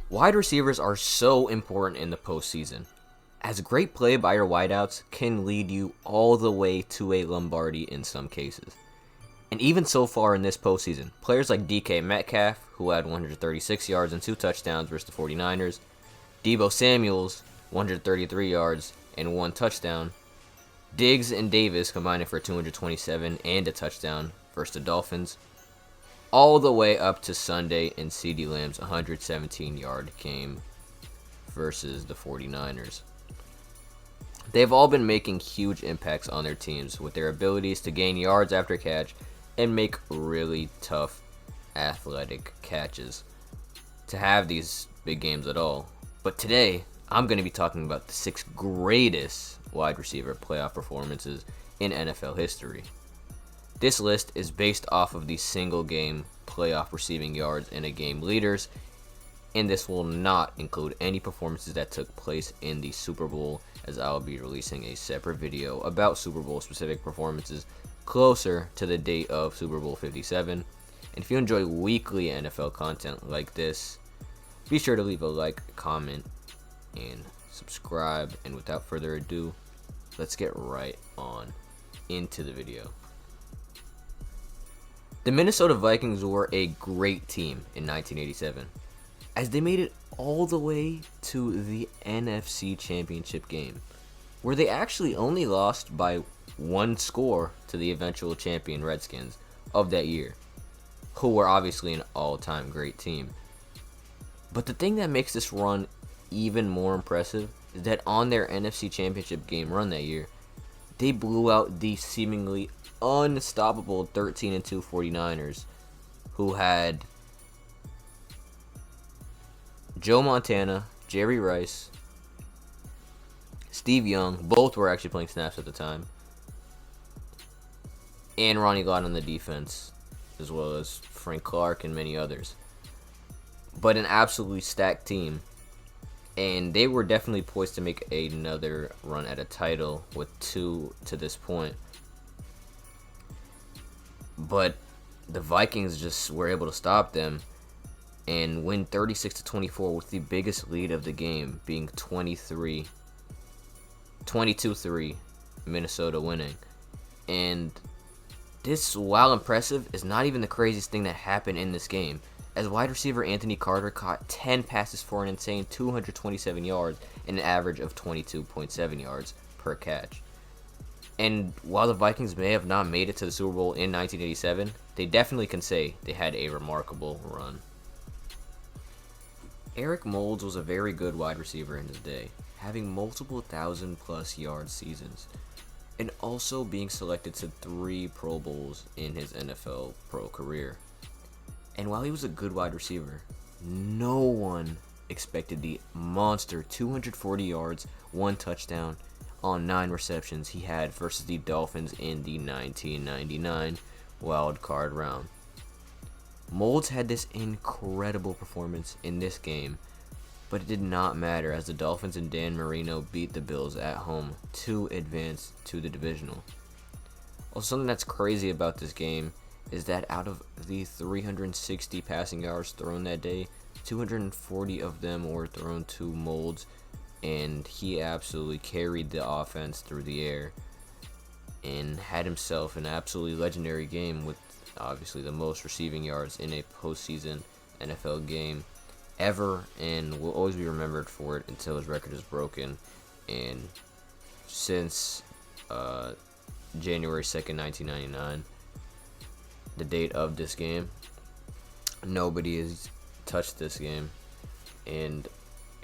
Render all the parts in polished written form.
Wide receivers are so important in the postseason, as great play by your wideouts can lead you all the way to a Lombardi in some cases. And even so far in this postseason, players like DK Metcalf, who had 136 yards and 2 touchdowns versus the 49ers, Deebo Samuels, 133 yards and 1 touchdown, Diggs and Davis combining for 227 and a touchdown versus the Dolphins, all the way up to Sunday in CeeDee Lamb's 117-yard game versus the 49ers. They've all been making huge impacts on their teams with their abilities to gain yards after catch and make really tough athletic catches to have these big games at all. But today, I'm going to be talking about the 6 greatest wide receiver playoff performances in NFL history. This list is based off of the single game playoff receiving yards in a game leaders, and this will not include any performances that took place in the Super Bowl, as I'll be releasing a separate video about Super Bowl specific performances closer to the date of Super Bowl 57. And if you enjoy weekly NFL content like this, be sure to leave a like, comment, and subscribe. And without further ado, let's get right on into the video. The Minnesota Vikings were a great team in 1987, as they made it all the way to the NFC Championship game, where they actually only lost by 1 score to the eventual champion Redskins of that year, who were obviously an all-time great team. But the thing that makes this run even more impressive is that on their NFC Championship game run that year, they blew out the seemingly unstoppable 13-2 49ers, who had Joe Montana, Jerry Rice, Steve Young, both were actually playing snaps at the time, and Ronnie Lott on the defense, as well as Frank Clark and many others. But an absolutely stacked team, and they were definitely poised to make another run at a title with 2 to this point. But the Vikings just were able to stop them and win 36-24 with the biggest lead of the game being 22-3, Minnesota winning. And this, while impressive, is not even the craziest thing that happened in this game, as wide receiver Anthony Carter caught 10 passes for an insane 227 yards and an average of 22.7 yards per catch. And while the Vikings may have not made it to the Super Bowl in 1987, they definitely can say they had a remarkable run. Eric Moulds was a very good wide receiver in his day, having multiple 1,000-plus yard seasons, and also being selected to 3 Pro Bowls in his NFL pro career. And while he was a good wide receiver, no one expected the monster 240 yards, 1 touchdown, on 9 receptions he had versus the Dolphins in the 1999 wild card round. Moulds had this incredible performance in this game, but it did not matter as the Dolphins and Dan Marino beat the Bills at home to advance to the divisional. Also, something that's crazy about this game is that out of the 360 passing yards thrown that day, 240 of them were thrown to Moulds, and he absolutely carried the offense through the air and had himself an absolutely legendary game with obviously the most receiving yards in a postseason NFL game ever, and will always be remembered for it until his record is broken. And since January 2nd, 1999, the date of this game, nobody has touched this game, and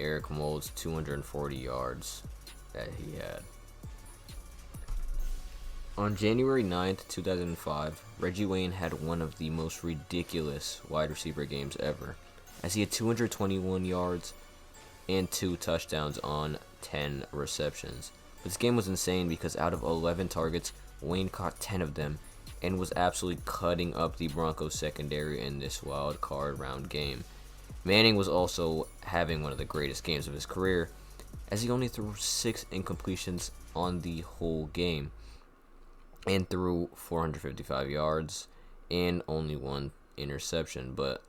Eric Moulds' 240 yards that he had. On January 9th, 2005, Reggie Wayne had one of the most ridiculous wide receiver games ever, as he had 221 yards and 2 touchdowns on 10 receptions. This game was insane because out of 11 targets, Wayne caught 10 of them and was absolutely cutting up the Broncos secondary in this wild card round game. Manning was also having one of the greatest games of his career, as he only threw 6 incompletions on the whole game and threw 455 yards and only 1 interception. But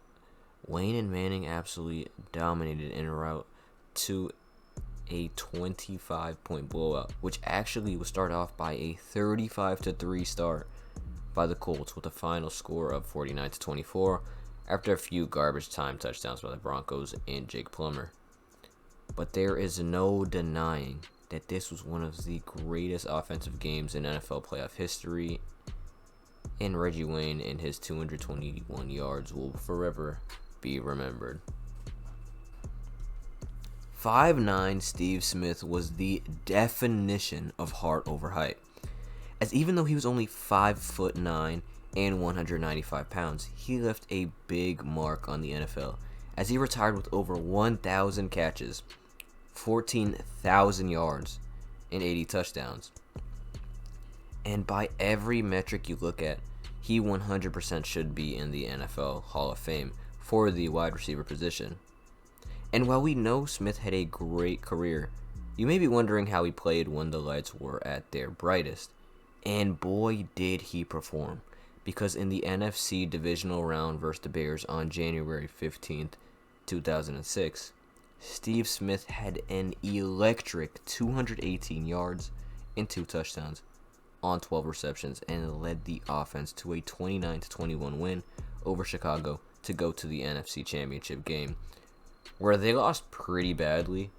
Wayne and Manning absolutely dominated en route to a 25-point blowout, which actually was started off by a 35-3 start by the Colts with a final score of 49-24 after a few garbage time touchdowns by the Broncos and Jake Plummer. But there is no denying that this was one of the greatest offensive games in NFL playoff history, and Reggie Wayne and his 221 yards will forever be remembered. 5'9" Steve Smith was the definition of heart over height, as even though he was only 5'9" and 195 pounds, he left a big mark on the NFL, as he retired with over 1,000 catches, 14,000 yards, and 80 touchdowns. And by every metric you look at, he 100% should be in the NFL Hall of Fame for the wide receiver position. And while we know Smith had a great career, you may be wondering how he played when the lights were at their brightest. And boy did he perform, because in the NFC divisional round versus the Bears on January 15th, 2006, Steve Smith had an electric 218 yards and 2 touchdowns on 12 receptions and led the offense to a 29-21 win over Chicago to go to the NFC Championship game, where they lost pretty badly,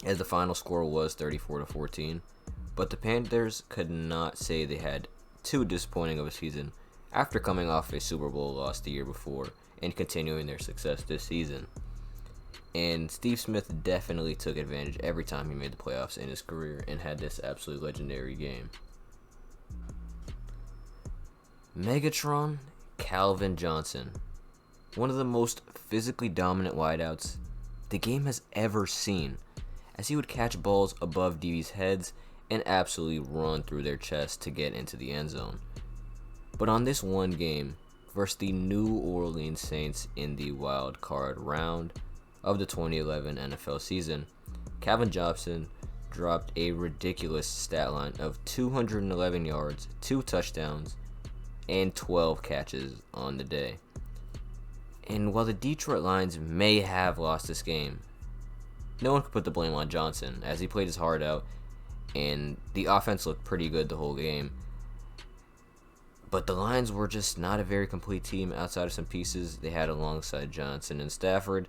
as the final score was 34-14. But the Panthers could not say they had too disappointing of a season after coming off a Super Bowl loss the year before and continuing their success this season. And Steve Smith definitely took advantage every time he made the playoffs in his career and had this absolutely legendary game. Megatron Calvin Johnson, one of the most physically dominant wideouts the game has ever seen, as he would catch balls above DB's heads and absolutely run through their chests to get into the end zone. But on this one game versus the New Orleans Saints in the wild card round of the 2011 NFL season, Calvin Johnson dropped a ridiculous stat line of 211 yards, 2 touchdowns, and 12 catches on the day. And while the Detroit Lions may have lost this game, no one could put the blame on Johnson, as he played his heart out and the offense looked pretty good the whole game. But the Lions were just not a very complete team outside of some pieces they had alongside Johnson and Stafford,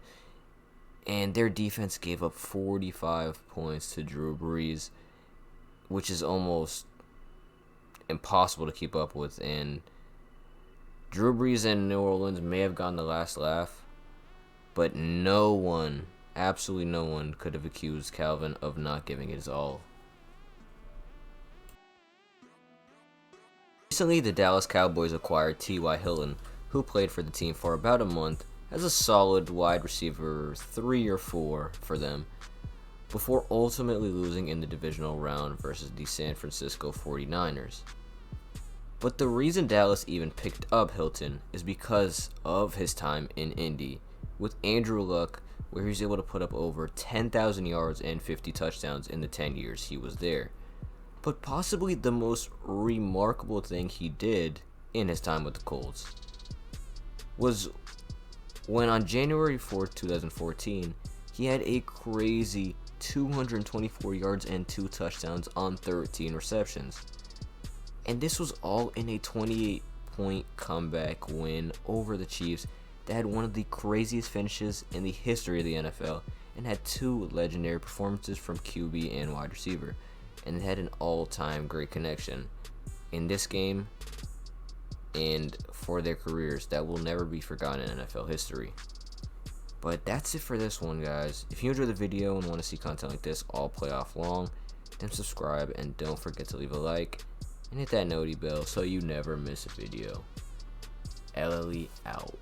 and their defense gave up 45 points to Drew Brees, which is almost impossible to keep up with. And Drew Brees and New Orleans may have gotten the last laugh, but no one, absolutely no one, could have accused Calvin of not giving it his all. Recently, the Dallas Cowboys acquired T.Y. Hilton, who played for the team for about a month as a solid wide receiver 3 or 4 for them, before ultimately losing in the divisional round versus the San Francisco 49ers. But the reason Dallas even picked up Hilton is because of his time in Indy with Andrew Luck, where he was able to put up over 10,000 yards and 50 touchdowns in the 10 years he was there. But possibly the most remarkable thing he did in his time with the Colts was when on January 4th, 2014, he had a crazy 224 yards and 2 touchdowns on 13 receptions. And this was all in a 28-point comeback win over the Chiefs that had one of the craziest finishes in the history of the NFL and had 2 legendary performances from QB and wide receiver, and had an all-time great connection in this game and for their careers that will never be forgotten in NFL history. But that's it for this one, guys. If you enjoyed the video and want to see content like this all playoff long, then subscribe and don't forget to leave a like and hit that noti bell so you never miss a video. LLE out.